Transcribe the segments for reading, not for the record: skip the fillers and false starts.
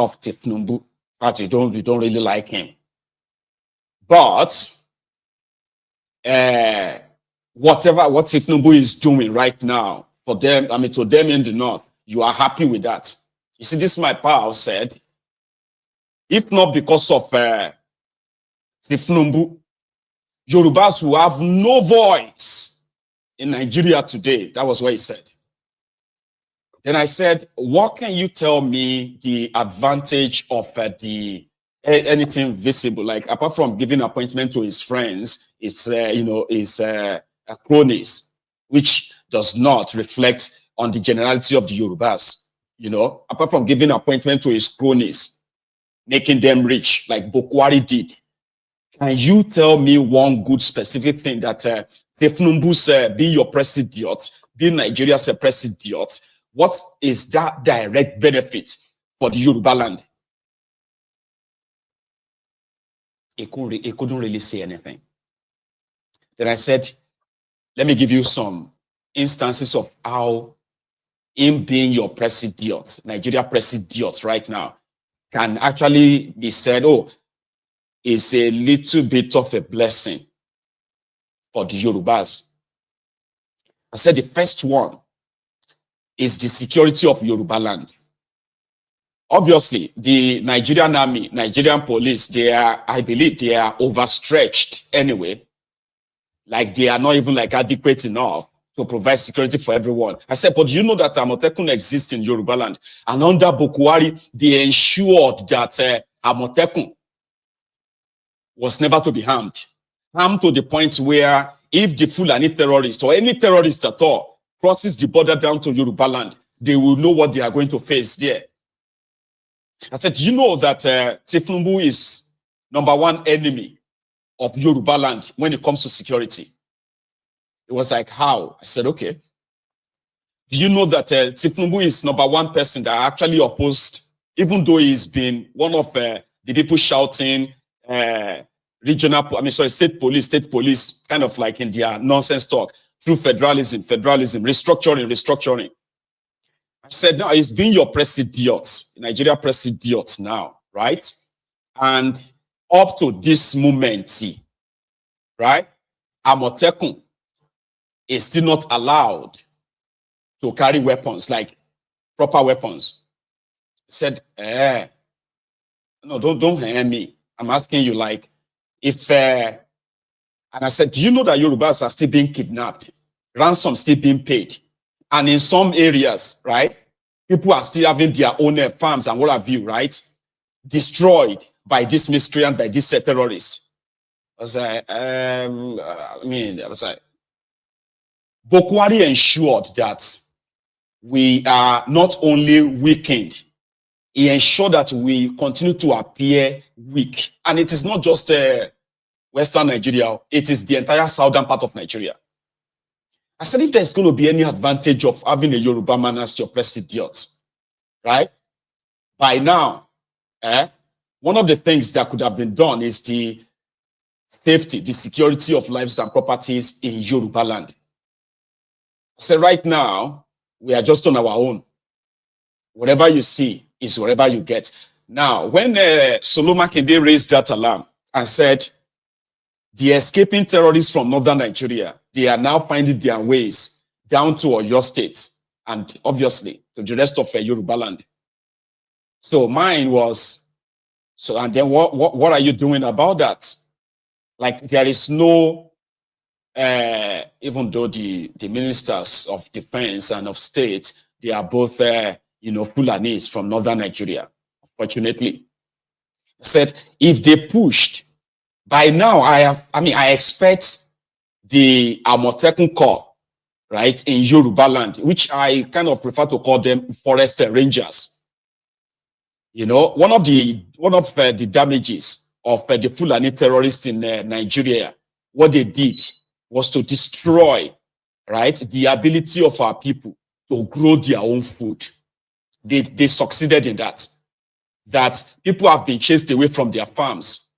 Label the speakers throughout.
Speaker 1: of Tifnumbu, but you don't really like him. But what Tifnumbu is doing right now for them, to them in the north, you are happy with that. You see, this my pal said, if not because of Tifnumbu, Yorubas who have no voice in Nigeria today. That was what he said. Then I said, what can you tell me the advantage of anything visible? Like, apart from giving appointment to his friends, it's, his cronies, which does not reflect on the generality of the Yorubas. Apart from giving appointment to his cronies, making them rich, like Bokwari did. Can you tell me one good specific thing that Tifnumbu's be your president, be Nigeria's president? What is that direct benefit for the Yoruba land? He couldn't really say anything. Then I said, let me give you some instances of how him being your president, Nigeria president right now, can actually be said, oh, is a little bit of a blessing for the Yorubas. I said the first one is the security of Yoruba land. Obviously, the Nigerian army, Nigerian police, I believe they are overstretched anyway. Like they are not even like adequate enough to provide security for everyone. I said, but you know that Amotekun exists in Yoruba land, and under Bokwari, they ensured that Amotekun was never to be harmed to the point where if the Fulani terrorist or any terrorist at all crosses the border down to Yoruba land, they will know what they are going to face there. I said, you know that Tifnumbu is #1 enemy of Yoruba land when it comes to security. It was like, how? I said, okay. Do you know that Tifnumbu is #1 person that actually opposed, even though he's been one of the people shouting state police, kind of like in their nonsense talk, through federalism, restructuring. I said, now he's being your president, Nigeria president now, right? And up to this moment, right, Amotekun is still not allowed to carry weapons, like proper weapons. I said, no, don't hear me. I'm asking you, like, if, and I said, do you know that Yorubas are still being kidnapped? Ransom still being paid. And in some areas, right, people are still having their own farms and what have you, right, destroyed by this miscreant, by this terrorist. I was like, I was like, Bokwari ensured that we are not only weakened, he ensured that we continue to appear weak. And it is not just Western Nigeria, it is the entire southern part of Nigeria. I said, if there's going to be any advantage of having a Yoruba man as your president, right? By now, one of the things that could have been done is the safety, the security of lives and properties in Yoruba land. I said, right now, we are just on our own. Whatever you see is whatever you get. Now, when Solo Makinde raised that alarm and said, the escaping terrorists from northern Nigeria, they are now finding their ways down to Oyo State and obviously to the rest of Yoruba land. So mine was, so and then what are you doing about that? Like there is no, even though the ministers of defense and of state, they are both, Fulanis from northern Nigeria, fortunately. Said if they pushed, by now I expect the Amotekun Corps, right, in Yoruba land, which I kind of prefer to call them forest rangers. You know, one of the damages of the Fulani terrorists in Nigeria, what they did was to destroy, right, the ability of our people to grow their own food. They succeeded in that. That people have been chased away from their farms.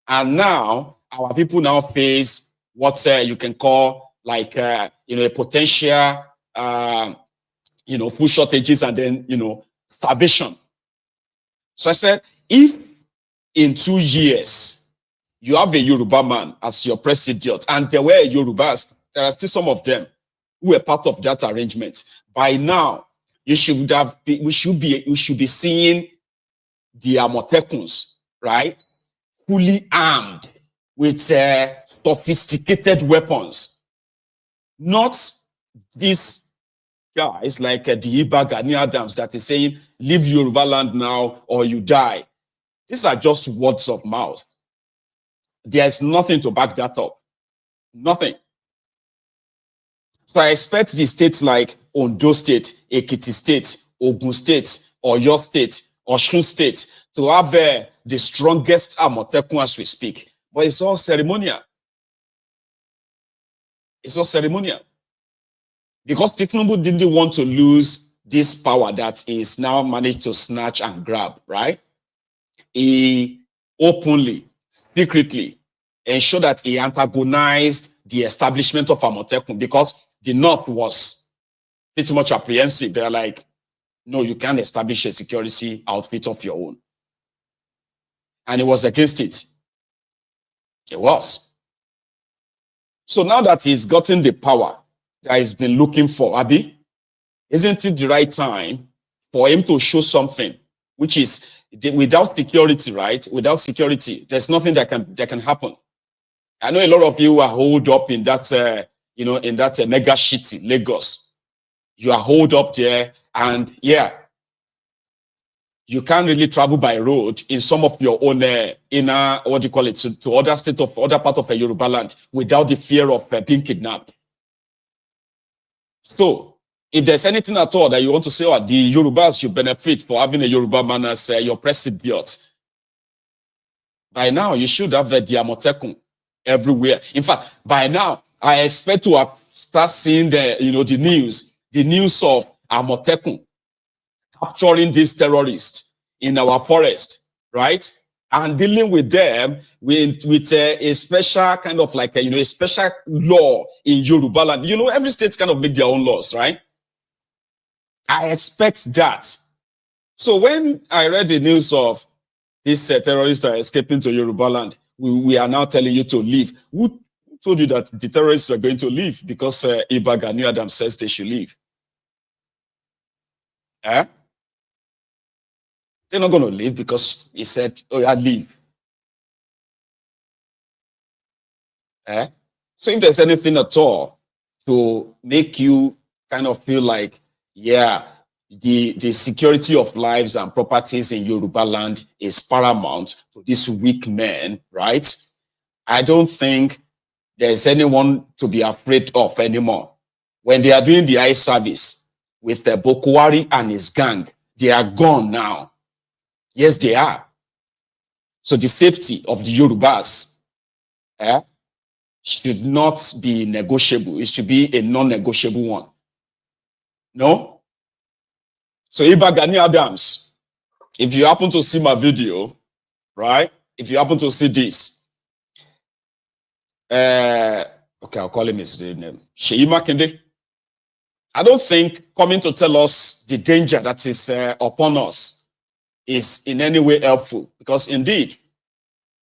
Speaker 1: And now, our people now face what you can call like, a potential, food shortages and then, starvation. So I said, if in 2 years you have a Yoruba man as your president, and there were Yorubas, there are still some of them who were part of that arrangement. By now, we should be seeing the Amotekuns, right, fully armed with sophisticated weapons, not these guys like the Iba Gani Adams that is saying, leave Yoruba land now or you die. These are just words of mouth. There's nothing to back that up. Nothing. So I expect the states like Ondo State, Ekiti State, Ogun State, Oyo State, Osun State to have the strongest Amotekun as we speak. But it's all ceremonial. It's all ceremonial. Because Tinubu didn't want to lose this power that is now managed to snatch and grab, right? He openly, secretly ensured that he antagonized the establishment of Amotekun because the North was pretty much apprehensive. They're like, no, you can't establish a security outfit of your own. And he was against it. It was. So now that he's gotten the power that he's been looking for, Abi, isn't it the right time for him to show something, which is without security, right? Without security, there's nothing that can happen. I know a lot of you are holed up in that, in that mega city, Lagos. You are holed up there, and yeah, you can't really travel by road in some of your own inner, what do you call it, to other state of other part of a Yoruba land without the fear of being kidnapped. So, if there's anything at all that you want to say, oh, the Yorubas should benefit for having a Yoruba man as your president, by now you should have the Amotekun everywhere. In fact, by now I expect to start seeing the news of Amotekun capturing these terrorists in our forest, right? And dealing with them with a special kind of like a special law in Yoruba land. Every state kind of make their own laws, right? I expect that. So when I read the news of these terrorists are escaping to Yoruba land, we are now telling you to leave. Who told you that the terrorists are going to leave because Iba Gani Adams says they should leave? Eh? They're not going to leave because he said, oh, yeah, leave. Eh? So if there's anything at all to make you kind of feel like, yeah, the security of lives and properties in Yoruba land is paramount to these weak men, right? I don't think there's anyone to be afraid of anymore. When they are doing the eye service with the Bokwari and his gang, they are gone now. Yes, they are. So the safety of the Yorubas should not be negotiable. It should be a non-negotiable one. No? So Iba Gani Adams, if you happen to see my video, right? If you happen to see this, okay, I'll call him his name, Seyi Makinde. I don't think coming to tell us the danger that is upon us is in any way helpful, because indeed,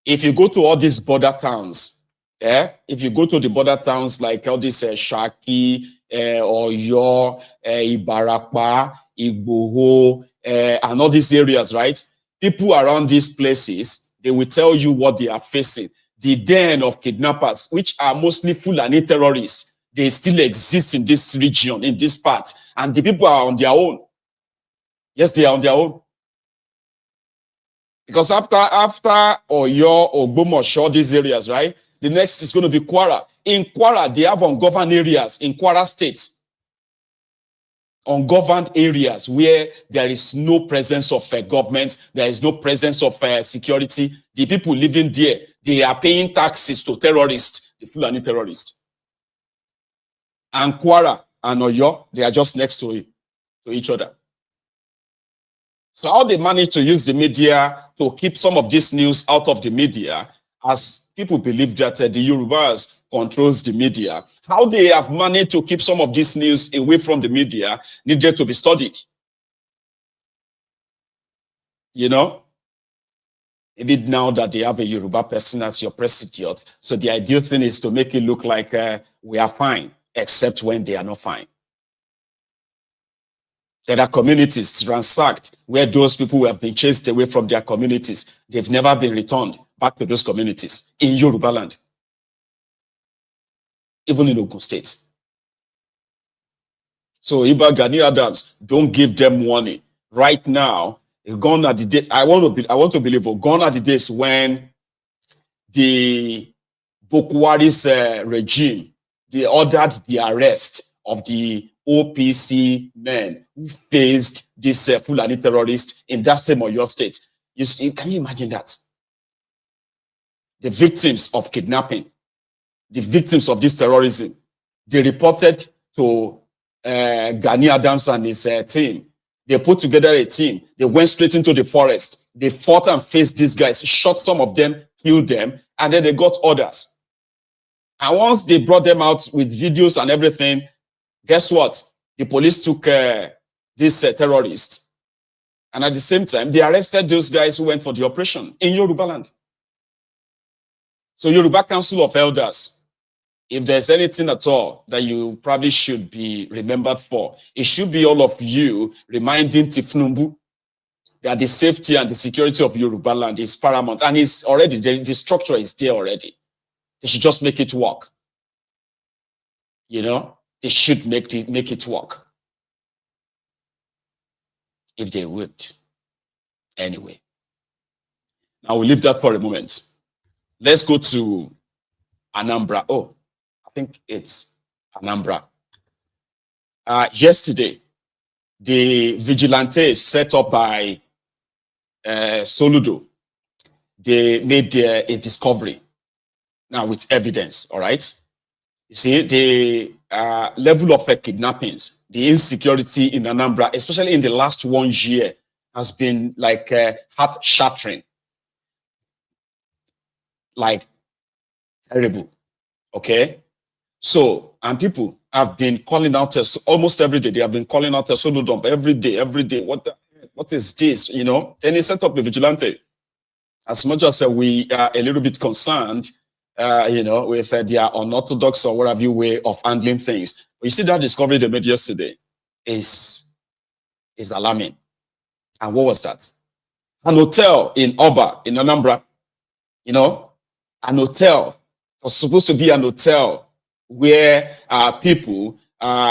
Speaker 1: if you go to all these border towns, if you go to the border towns like all these Shaki, Oyo, Ibarapa, Igboho, and all these areas, right? People around these places, they will tell you what they are facing. The den of kidnappers, which are mostly Fulani terrorists, they still exist in this region, in this part, and the people are on their own. Yes, they are on their own. Because after Oyo, Ogbomoso, these areas, right? The next is going to be Kwara. In Kwara, they have ungoverned areas in Kwara State. Ungoverned areas where there is no presence of government, there is no presence of security. The people living there, they are paying taxes to terrorists, the Fulani terrorists. And Kwara and Oyo, they are just next to each other. So how they manage to use the media to keep some of this news out of the media, as people believe that the Yorubas controls the media, how they have managed to keep some of this news away from the media needed to be studied. Maybe now that they have a Yoruba person as your president, so the ideal thing is to make it look like we are fine, except when they are not fine. There are communities ransacked where those people who have been chased away from their communities, they've never been returned back to those communities in Yoruba land, even in Ogun State. So Iba Gani Adams, don't give them warning. Right now, gone are the days. I want to believe, gone are the days when the Bokwari's regime, they ordered the arrest of the OPC men who faced this Fulani terrorist in that same Oyo state. Can you imagine that? The victims of kidnapping, the victims of this terrorism, they reported to Gani Adams and his team. They put together a team. They went straight into the forest. They fought and faced these guys, shot some of them, killed them, and then they got orders. And once they brought them out with videos and everything, guess what? The police took this terrorist. And at the same time, they arrested those guys who went for the operation in Yoruba land. So Yoruba Council of Elders, if there's anything at all that you probably should be remembered for, it should be all of you reminding Tifnumbu that the safety and the security of Yoruba land is paramount. And it's already, the structure is there already. They should just make it work. You know, they should make it work. If they would. Anyway. Now we'll leave that for a moment. Let's go to Anambra. Oh, I think it's Anambra. Yesterday, the vigilantes set up by Soludo, they made a discovery. Now with evidence, all right? You see, the level of kidnappings, the insecurity in Anambra, especially in the last 1 year, has been like heart-shattering. Like terrible. Okay? So, and people have been calling out almost every day. They have been calling out a solo dump every day. What is this? You know? Then he set up a vigilante. As much as we are a little bit concerned, you know, with their unorthodox or whatever you way of handling things. But you see that discovery they made yesterday is alarming. And what was that? An hotel in Oba, in Anambra, you know, an hotel was supposed to be an hotel where people,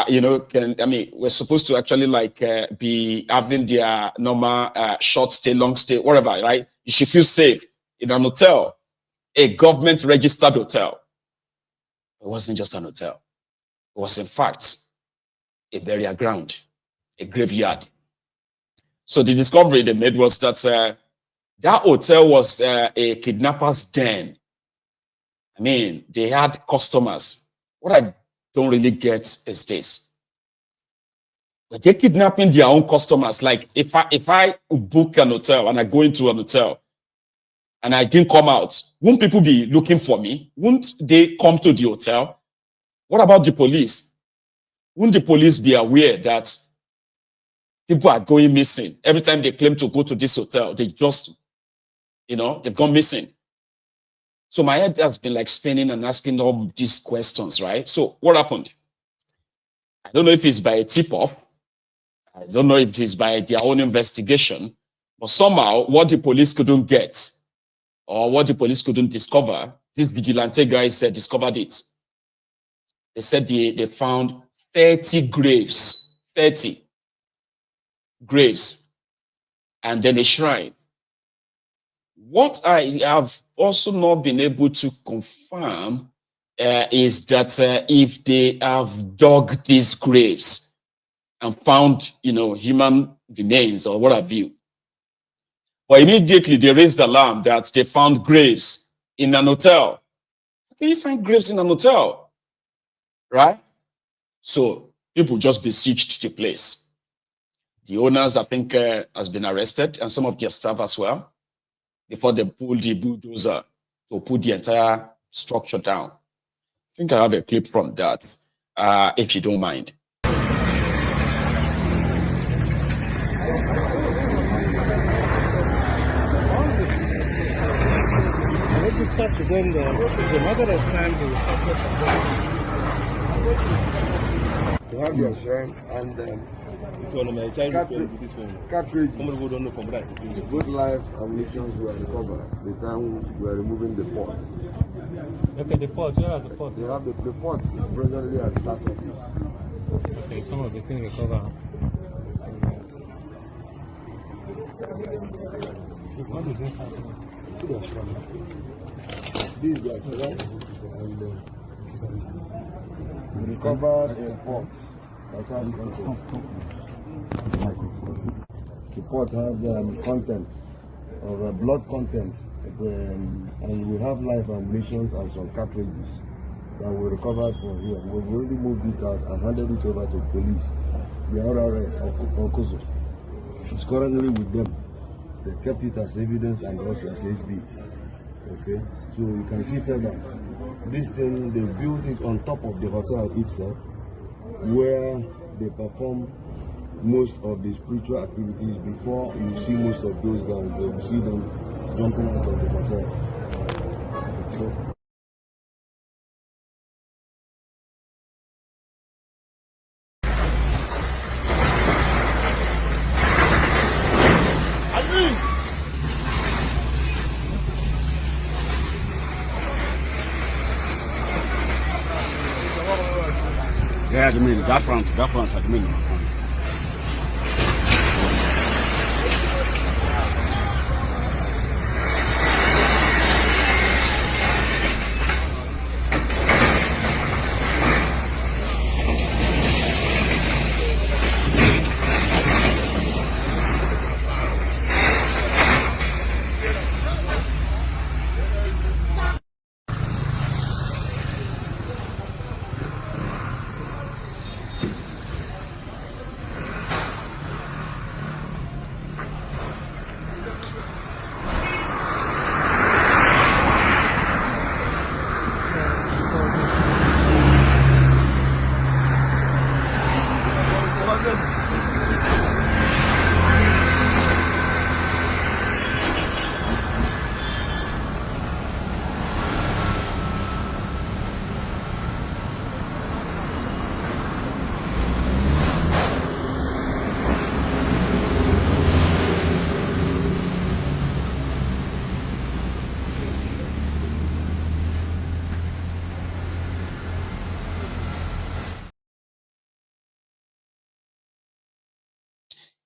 Speaker 1: you know, we're supposed to actually like be having their normal short stay, long stay, whatever, right? You should feel safe in an hotel, a government registered hotel. It wasn't just an hotel. It was in fact a burial ground, a graveyard. So the discovery they made was that that hotel was a kidnapper's den. I mean, they had customers. What I don't really get is this. But they're kidnapping their own customers. Like if I book an hotel and I go into an hotel and I didn't come out, won't people be looking for me? Won't they come to the hotel? What about the police? Won't the police be aware that people are going missing? Every time they claim to go to this hotel, they just, you know, they've gone missing. So my head has been like spinning and asking all these questions, right? So what happened? I don't know if it's by a tip-off. I don't know if it's by their own investigation. But somehow, what the police couldn't get or what the police couldn't discover, these vigilante guys discovered it. They said they found 30 graves. 30 graves. And then a shrine. What I have also not been able to confirm is that if they have dug these graves and found, you know, human remains or what have you. But immediately they raised the alarm that they found graves in an hotel. How can you find graves in an hotel? Right? So people just besieged the place. The owners, I think, has been arrested and some of their staff as well, before they pulled the bulldozer to put the entire structure down. I think I have a clip from that, if you don't mind.
Speaker 2: reported to them that it's a matter of time they will start to have your shrine and
Speaker 3: this one of my child this one.
Speaker 2: cartridge.
Speaker 3: Some people don't know from right.
Speaker 2: Good life ammunitions were recovered the time we were removing the pot.
Speaker 4: Okay, the pot, where are the pot?
Speaker 2: They have the pot presently at the SAS office.
Speaker 4: Okay, some of the things recovered. What is inside?
Speaker 2: See the shrine. These guys, right? And recovered a pot. The pot has content of blood content, and we have live ammunitions and some cartridges that we recovered from here. We've already moved it out and handed it over to police. The RRS on Koso. It's currently with them. They kept it as evidence and also as exhibit. Okay, so you can see feathers. This thing, they built it on top of the hotel itself, where they perform most of the spiritual activities. Before you see most of those guys, they will see them jumping out of the hotel. So,
Speaker 1: yeah, the minute, that front at the minute.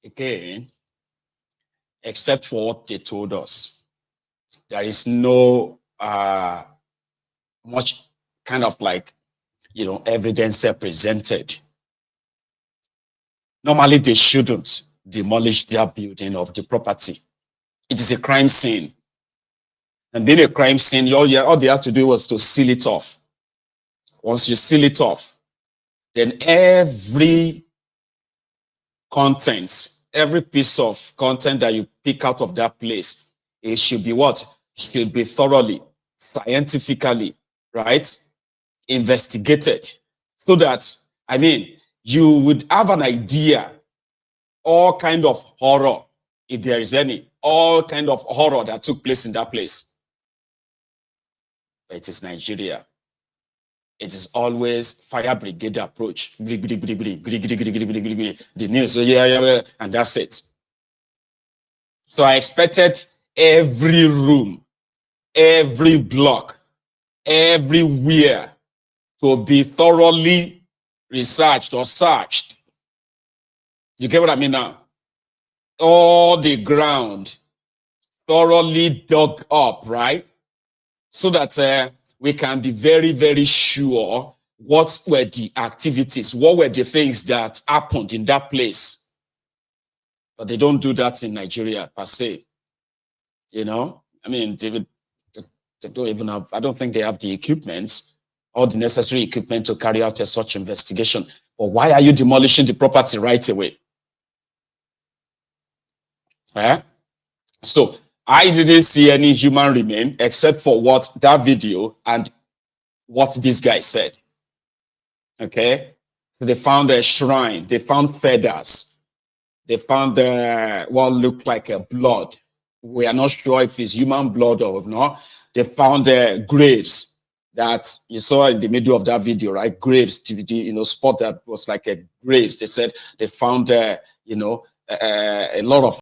Speaker 1: Again, except for what they told us, there is no much kind of like, evidence presented. Normally, they shouldn't demolish their building of the property. It is a crime scene. And being a crime scene, all they had to do was to seal it off. Once you seal it off, then every content, every piece of content that you pick out of that place, it should be what? Should be thoroughly, scientifically, right? Investigated. So that, you would have an idea, all kind of horror, if there is any, all kind of horror that took place in that place. But it is Nigeria. It is always fire brigade approach. The news, and that's it. So I expected every room, every block, everywhere to be thoroughly researched or searched. You get what I mean now? All the ground thoroughly dug up, right? So that we can be very, very sure what were the activities, what were the things that happened in that place. But they don't do that in Nigeria per se. They don't even have, I don't think they have the equipment, all the necessary equipment to carry out such investigation. But why are you demolishing the property right away? So I didn't see any human remain except for what that video and what this guy said. Okay, so they found a shrine, they found feathers, they found what looked like a blood we are not sure if it's human blood or not. They found graves that you saw in the middle of that video, right? Graves, spot that was like a graves. They said they found, a lot of